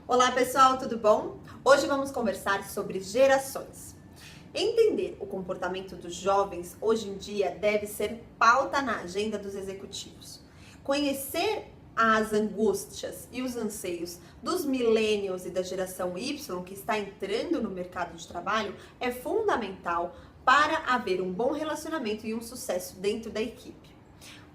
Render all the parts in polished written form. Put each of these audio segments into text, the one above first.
Olá pessoal, tudo bom? Hoje vamos conversar sobre gerações. Entender o comportamento dos jovens hoje em dia deve ser pauta na agenda dos executivos. Conhecer as angústias e os anseios dos millennials e da geração Y que está entrando no mercado de trabalho é fundamental para haver um bom relacionamento e um sucesso dentro da equipe.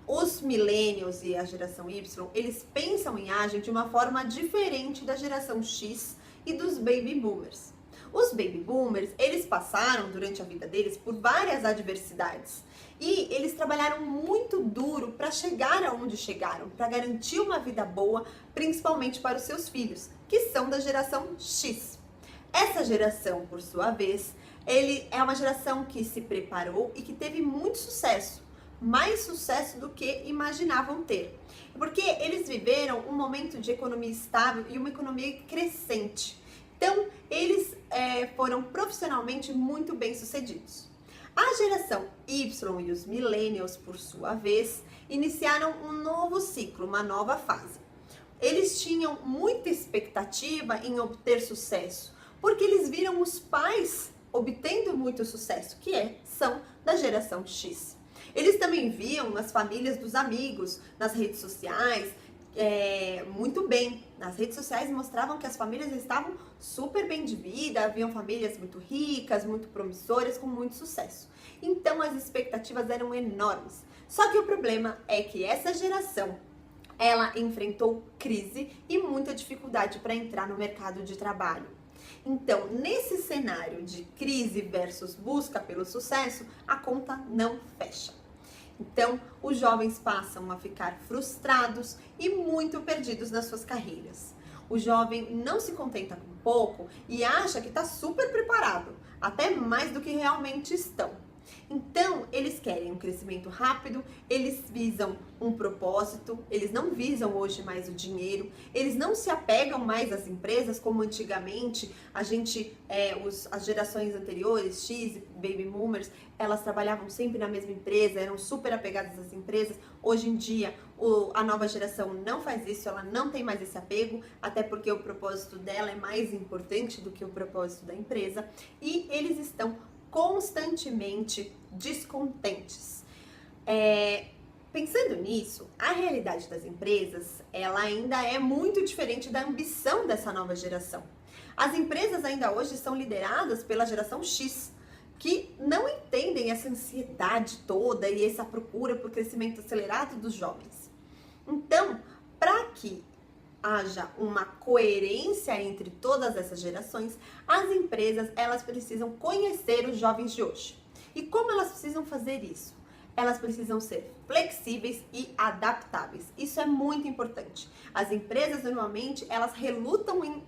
Os millennials e a geração Y, eles pensam e agem de uma forma diferente da geração X e dos baby boomers. Os baby boomers, eles passaram durante a vida deles por várias adversidades e eles trabalharam muito duro para chegar aonde chegaram, para garantir uma vida boa, principalmente para os seus filhos, que são da geração X. Essa geração, por sua vez, ele é uma geração que se preparou e que teve muito sucesso. Mais sucesso do que imaginavam ter. Porque eles viveram um momento de economia estável e uma economia crescente. Então, eles foram profissionalmente muito bem sucedidos. A geração Y e os millennials, por sua vez, iniciaram um novo ciclo, uma nova fase. Eles tinham muita expectativa em obter sucesso, porque eles viram os pais obtendo muito sucesso, são da geração X. Eles também viam as famílias dos amigos nas redes sociais, muito bem. Nas redes sociais mostravam que as famílias estavam super bem de vida, haviam famílias muito ricas, muito promissoras, com muito sucesso. Então as expectativas eram enormes. Só que o problema é que essa geração, ela enfrentou crise e muita dificuldade para entrar no mercado de trabalho. Então, nesse cenário de crise versus busca pelo sucesso, a conta não fecha. Então, os jovens passam a ficar frustrados e muito perdidos nas suas carreiras. O jovem não se contenta com pouco e acha que está super preparado, até mais do que realmente estão. Então, eles querem um crescimento rápido, eles visam um propósito, eles não visam hoje mais o dinheiro, eles não se apegam mais às empresas como antigamente, as gerações anteriores, X, baby boomers, elas trabalhavam sempre na mesma empresa, eram super apegadas às empresas. Hoje em dia, a nova geração não faz isso, ela não tem mais esse apego, até porque o propósito dela é mais importante do que o propósito da empresa, e eles estão constantemente descontentes. Pensando nisso, a realidade das empresas, ela ainda é muito diferente da ambição dessa nova geração. As empresas ainda hoje são lideradas pela geração X, que não entendem essa ansiedade toda e essa procura por crescimento acelerado dos jovens. Então, para que haja uma coerência entre todas essas gerações, as empresas, elas precisam conhecer os jovens de hoje. E como elas precisam fazer isso? Elas precisam ser flexíveis e adaptáveis. Isso é muito importante. As empresas, normalmente, elas relutam em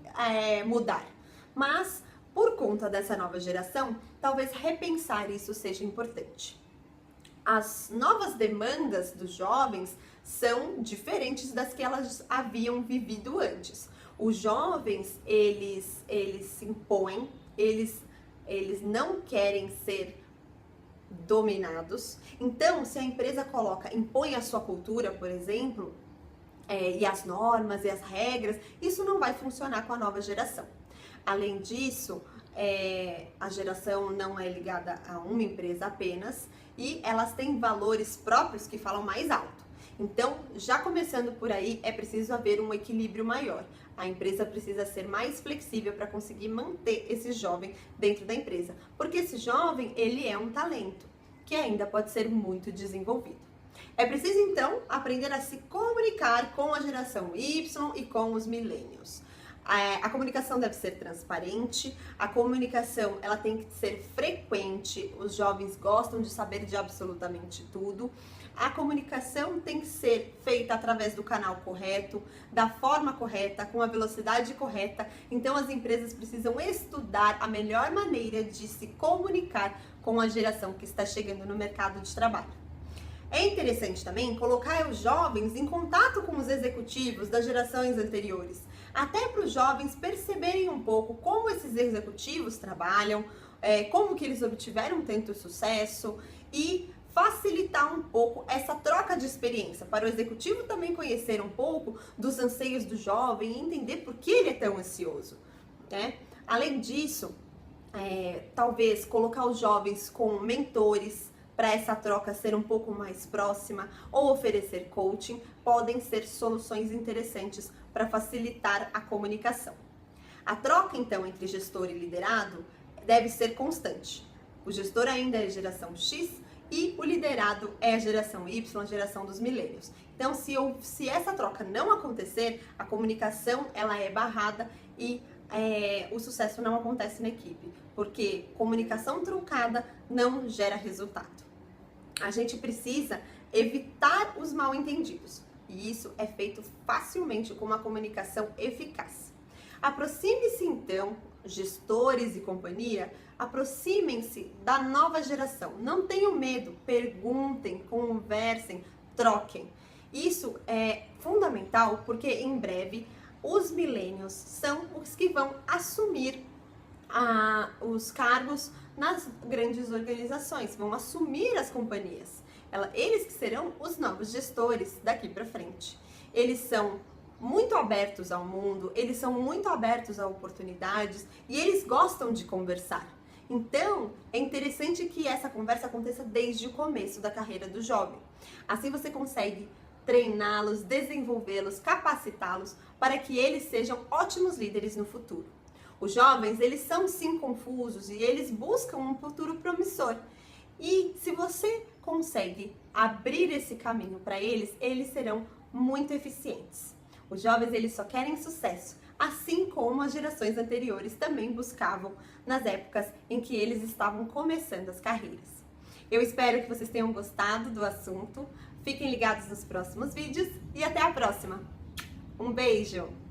mudar, mas por conta dessa nova geração, talvez repensar isso seja importante. As novas demandas dos jovens são diferentes das que elas haviam vivido antes. Os jovens, eles se impõem, eles não querem ser dominados. Então, se a empresa impõe a sua cultura, por exemplo, e as normas e as regras, isso não vai funcionar com a nova geração. Além disso, a geração não é ligada a uma empresa apenas e elas têm valores próprios que falam mais alto. Então, já começando por aí, é preciso haver um equilíbrio maior. A empresa precisa ser mais flexível para conseguir manter esse jovem dentro da empresa, porque esse jovem, ele é um talento que ainda pode ser muito desenvolvido. É preciso, então, aprender a se comunicar com a geração Y e com os millennials. A comunicação deve ser transparente, a comunicação ela tem que ser frequente, os jovens gostam de saber de absolutamente tudo. A comunicação tem que ser feita através do canal correto, da forma correta, com a velocidade correta. Então as empresas precisam estudar a melhor maneira de se comunicar com a geração que está chegando no mercado de trabalho. É interessante também colocar os jovens em contato com os executivos das gerações anteriores, até para os jovens perceberem um pouco como esses executivos trabalham, como que eles obtiveram tanto sucesso e facilitar um pouco essa troca de experiência, para o executivo também conhecer um pouco dos anseios do jovem e entender por que ele é tão ansioso, né? Além disso, talvez colocar os jovens com mentores para essa troca ser um pouco mais próxima ou oferecer coaching podem ser soluções interessantes para facilitar a comunicação. A troca, então, entre gestor e liderado deve ser constante. O gestor ainda é geração X e o liderado é a geração Y, a geração dos milênios. Então, se essa troca não acontecer, a comunicação ela é barrada e o sucesso não acontece na equipe, porque comunicação truncada não gera resultado. A gente precisa evitar os mal-entendidos e isso é feito facilmente com uma comunicação eficaz. Aproxime-se então, gestores e companhia, aproximem-se da nova geração. Não tenham medo, perguntem, conversem, troquem. Isso é fundamental porque em breve os millennials são os que vão assumir os cargos nas grandes organizações, vão assumir as companhias. Eles que serão os novos gestores daqui para frente. Eles são muito abertos ao mundo, eles são muito abertos a oportunidades e eles gostam de conversar. Então, é interessante que essa conversa aconteça desde o começo da carreira do jovem. Assim você consegue treiná-los, desenvolvê-los, capacitá-los para que eles sejam ótimos líderes no futuro. Os jovens, eles são sim confusos e eles buscam um futuro promissor. E se você consegue abrir esse caminho para eles, eles serão muito eficientes. Os jovens, eles só querem sucesso, assim como as gerações anteriores também buscavam nas épocas em que eles estavam começando as carreiras. Eu espero que vocês tenham gostado do assunto. Fiquem ligados nos próximos vídeos e até a próxima. Um beijo!